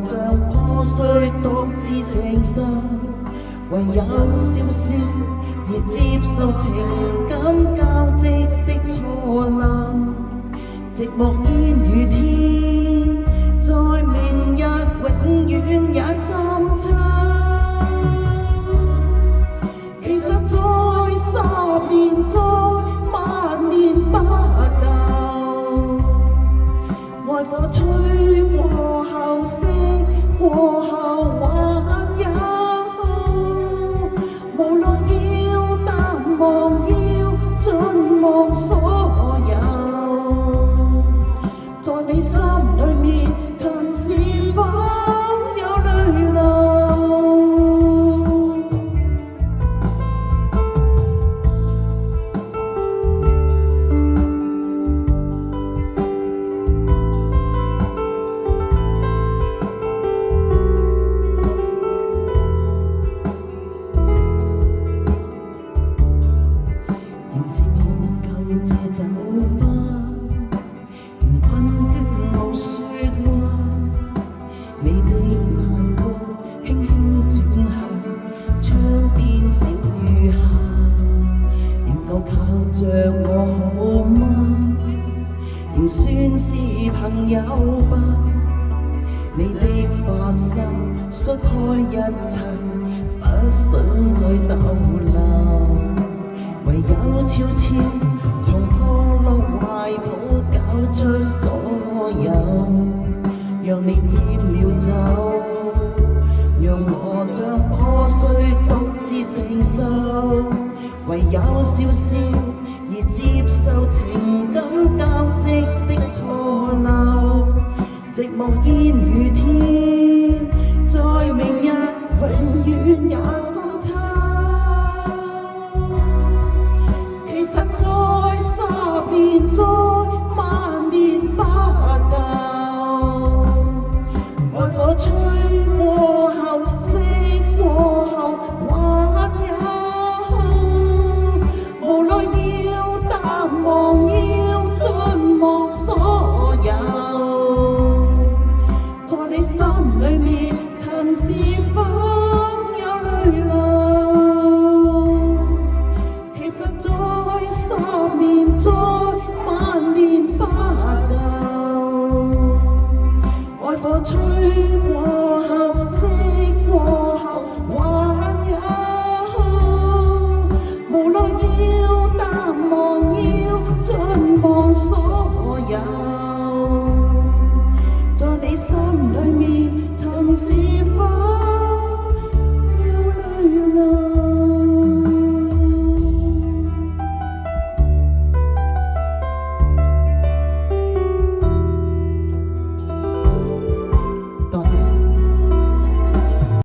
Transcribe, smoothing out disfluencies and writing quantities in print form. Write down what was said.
像破碎獨自承受，唯有笑笑而接受情感交織的錯漏，寂寞煙雨天，在明日永遠也深秋。其實在10年，在萬年不夠，愛火吹過後，熄過後還有。無奈要淡忘，要盡忘所有，在你心裏面，曾是否有淚流？這酒吧，仍困倦無說話，你的眼光輕輕轉向窗邊小雨下，仍舊靠着我好嗎？仍算是朋友吧？你的髮絲甩開一切，不想再逗留，唯有悄悄從破落懷抱搞出所有，讓你變了走，讓我將破碎獨自承受，唯有笑笑而接受情感交織的錯漏，寂寞煙雨天，在明日永遠也深秋。其實在10年，在萬年不夠，愛火吹過後，熄過後還有。無奈要淡忘，要盡忘所有，在你心裏面，曾是否有淚流？其實在10年，在萬年不夠，愛火吹過後，熄過後還有。無奈要淡忘，要盡忘所有，在你心裏面，曾是